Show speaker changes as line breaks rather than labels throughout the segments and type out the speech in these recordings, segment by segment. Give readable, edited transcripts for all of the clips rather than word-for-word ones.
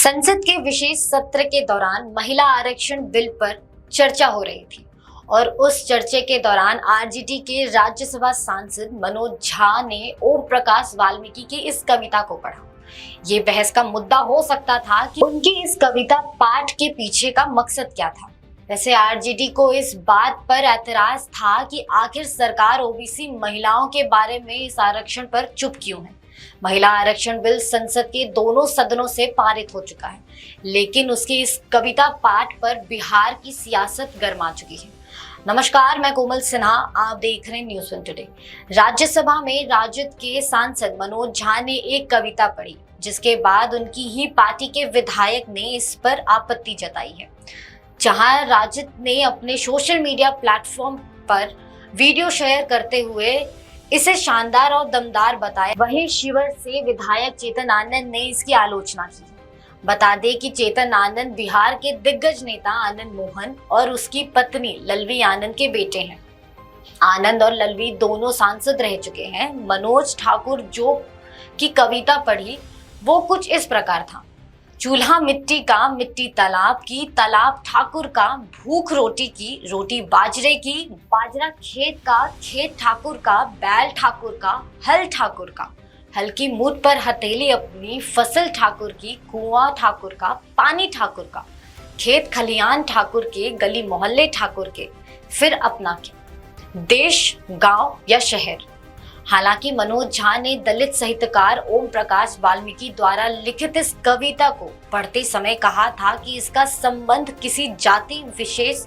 संसद के विशेष सत्र के दौरान महिला आरक्षण बिल पर चर्चा हो रही थी और उस चर्चे के दौरान आरजेडी के राज्यसभा सांसद मनोज झा ने ओम प्रकाश वाल्मीकि की इस कविता को पढ़ा। ये बहस का मुद्दा हो सकता था कि उनकी इस कविता पाठ के पीछे का मकसद क्या था। वैसे आरजेडी को इस बात पर ऐतराज था कि आखिर सरकार ओबीसी महिलाओं के बारे में इस आरक्षण पर चुप क्यों है। महिला आरक्षण बिल संसद के दोनों सदनों से पारित हो चुका है, लेकिन उसकी इस कविता पाठ पर बिहार की सियासत गर्मा चुकी है। नमस्कार, मैं कोमल सिन्हा, आप देख रहे हैं न्यूज़ वन टुडे। राज्यसभा में राजद के सांसद मनोज झा ने एक कविता पढ़ी, जिसके बाद उनकी ही पार्टी के विधायक ने इस पर आपत्ति जताई है। जहां राजद ने अपने सोशल मीडिया प्लेटफॉर्म पर वीडियो शेयर करते हुए इसे शानदार और दमदार बताया, वहीं शिवर से विधायक चेतन आनंद ने इसकी आलोचना की। बता दें कि चेतन आनंद बिहार के दिग्गज नेता आनंद मोहन और उसकी पत्नी ललवी आनंद के बेटे हैं। आनंद और ललवी दोनों सांसद रह चुके हैं। मनोज ठाकुर जो की कविता पढ़ी वो कुछ इस प्रकार था। चूल्हा मिट्टी का, मिट्टी तालाब की, तालाब ठाकुर का, भूख रोटी की, रोटी बाजरे की, बाजरा खेत का, खेत ठाकुर का, बैल ठाकुर का, हल ठाकुर का, हल की मूठ पर हथेली अपनी, फसल ठाकुर की, कुआं ठाकुर का, पानी ठाकुर का, खेत खलियान ठाकुर के, गली मोहल्ले ठाकुर के, फिर अपना क्या, देश, गांव या शहर। हालांकि मनोज झा ने दलित साहित्यकार ओम प्रकाश वाल्मीकि द्वारा लिखित इस कविता को पढ़ते समय कहा था कि इसका संबंध किसी जाति विशेष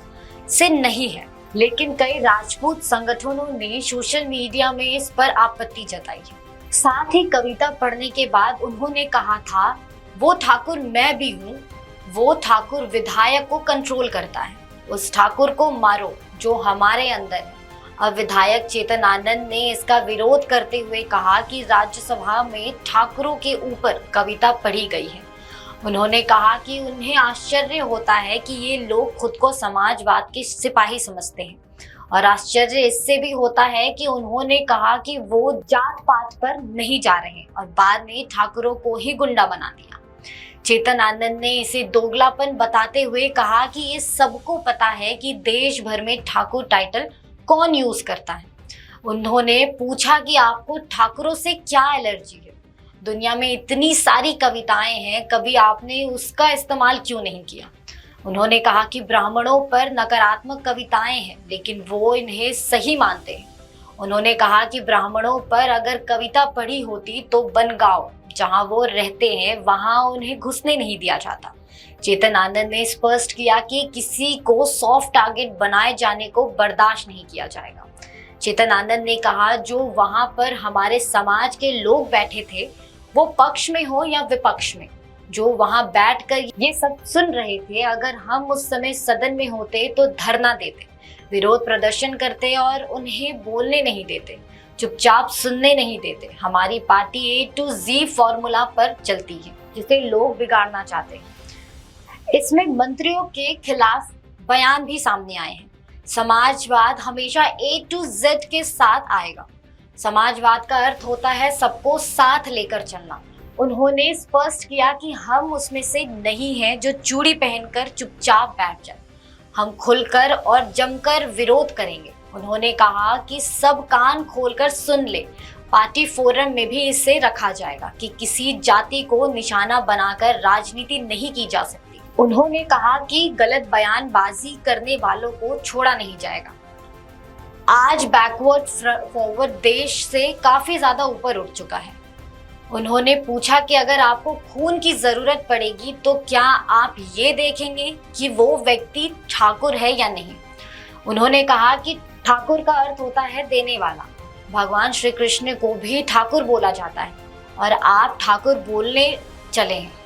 से नहीं है, लेकिन कई राजपूत संगठनों ने सोशल मीडिया में इस पर आपत्ति जताई है। साथ ही कविता पढ़ने के बाद उन्होंने कहा था, वो ठाकुर मैं भी हूँ, वो ठाकुर विधायक को कंट्रोल करता है, उस ठाकुर को मारो जो हमारे अंदर है। अब विधायक चेतन आनंद ने इसका विरोध करते हुए कहा कि राज्यसभा में ठाकुरों के ऊपर कविता पढ़ी गई है। उन्होंने कहा कि उन्हें आश्चर्य होता है कि ये लोग खुद को समाजवाद के सिपाही समझते हैं, और आश्चर्य इससे भी होता है कि उन्होंने कहा कि वो जात पात पर नहीं जा रहे और बाद में ठाकुरों को ही गुंडा बना दिया। चेतन आनंद ने इसे दोगलापन बताते हुए कहा कि ये सबको पता है कि देश भर में ठाकुर टाइटल कौन यूज करता है। उन्होंने पूछा कि आपको ठाकुरों से क्या एलर्जी है, दुनिया में इतनी सारी कविताएं हैं, कभी आपने उसका इस्तेमाल क्यों नहीं किया। उन्होंने कहा कि ब्राह्मणों पर नकारात्मक कविताएं हैं, लेकिन वो इन्हें सही मानते हैं। उन्होंने कहा कि ब्राह्मणों पर अगर कविता पढ़ी होती तो बनगांव जहां वो रहते हैं वहां उन्हें घुसने नहीं दिया जाता। चेतन आनंद ने स्पष्ट किया कि किसी को सॉफ्ट टारगेट बनाए जाने को बर्दाश्त नहीं किया जाएगा। चेतन आनंद ने कहा, जो वहां पर हमारे समाज के लोग बैठे थे, वो पक्ष में हो या विपक्ष में, जो वहां बैठकर ये सब सुन रहे थे, अगर हम उस समय सदन में होते तो धरना देते, विरोध प्रदर्शन करते और उन्हें बोलने नहीं देते, चुपचाप सुनने नहीं देते। हमारी party A to Z formula पर चलती है, जिसे लोग बिगाड़ना चाहते हैं। इसमें मंत्रियों के खिलाफ बयान भी सामने आए हैं। समाजवाद हमेशा A to Z के साथ आएगा। समाजवाद का अर्थ होता है सबको साथ लेकर चलना। उन्होंने स्पष्ट किया कि हम उसमें से नहीं हैं जो चूड़ी पहनकर चुपचाप बैठ जाए। हम खुलकर और जमकर विरोध करेंगे। उन्होंने कहा कि सब कान खोलकर सुन ले। पार्टी फोरम में भी इसे रखा जाएगा कि किसी जाति को निशाना बनाकर राजनीति नहीं की जा सकती। उन्होंने कहा कि गलत बयानबाजी करने वालों को छोड़ा नहीं जाएगा। आज बैकवर्ड फॉरवर्ड देश से काफी ज्यादा ऊपर उठ चुका है। उन्होंने पूछा कि अगर आपको खून की जरूरत पड़ेगी तो क्या आप ये देखेंगे कि वो व्यक्ति ठाकुर है या नहीं। उन्होंने कहा कि ठाकुर का अर्थ होता है देने वाला। भगवान श्री कृष्ण को भी ठाकुर बोला जाता है और आप ठाकुर बोलने चले हैं।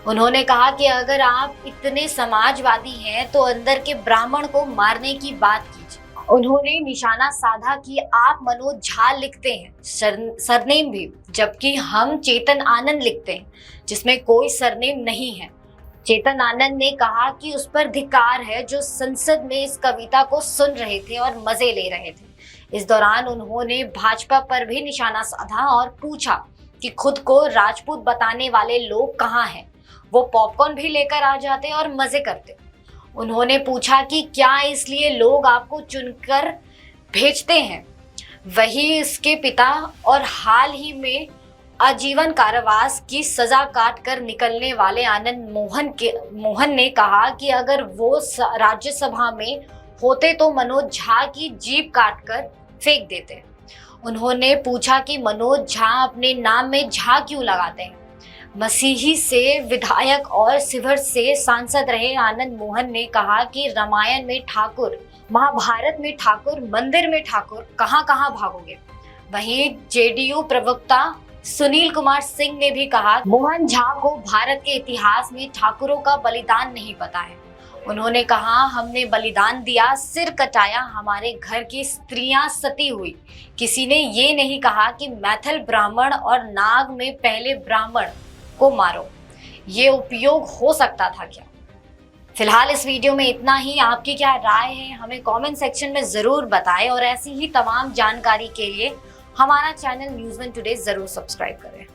उन्होंने कहा कि अगर आप इतने समाजवादी हैं तो अंदर के ब्राह्मण को मारने की बात कीजिए। उन्होंने निशाना साधा कि आप मनोज झा लिखते हैं, सरनेम भी, जबकि हम चेतन आनंद लिखते हैं जिसमें कोई सरनेम नहीं है। चेतन आनंद ने कहा कि उस पर धिक्कार है जो संसद में इस कविता को सुन रहे थे और मजे ले रहे थे। इस दौरान उन्होंने भाजपा पर भी निशाना साधा और पूछा कि खुद को राजपूत बताने वाले लोग कहाँ हैं। वो पॉपकॉर्न भी लेकर आ जाते और मजे करते। उन्होंने पूछा कि क्या इसलिए लोग आपको चुनकर भेजते हैं? वही इसके पिता और हाल ही में आजीवन कारावास की सजा काट कर निकलने वाले आनंद मोहन ने कहा कि अगर वो राज्यसभा में होते तो मनोज झा की जीभ काटकर फेंक देते। उन्होंने पूछा कि मनोज झा अपने नाम में झा क्यों लगाते हैं। मसीही से विधायक और शिवहर से सांसद रहे आनंद मोहन ने कहा कि रामायण में ठाकुर, महाभारत में ठाकुर, मंदिर में ठाकुर, कहां कहां भागोगे। वहीं जेडीयू प्रवक्ता सुनील कुमार सिंह ने भी कहा मोहन झा को भारत के इतिहास में ठाकुरों का बलिदान नहीं पता है। उन्होंने कहा हमने बलिदान दिया, सिर कटाया, हमारे घर की स्त्रियां सती हुई। किसी ने ये नहीं कहा कि मैथिल ब्राह्मण और नाग में पहले ब्राह्मण को मारो। ये उपयोग हो सकता था क्या? फिलहाल इस वीडियो में इतना ही। आपकी क्या राय है हमें कमेंट सेक्शन में जरूर बताएं और ऐसी ही तमाम जानकारी के लिए हमारा चैनल न्यूज़ वन टुडे जरूर सब्सक्राइब करें।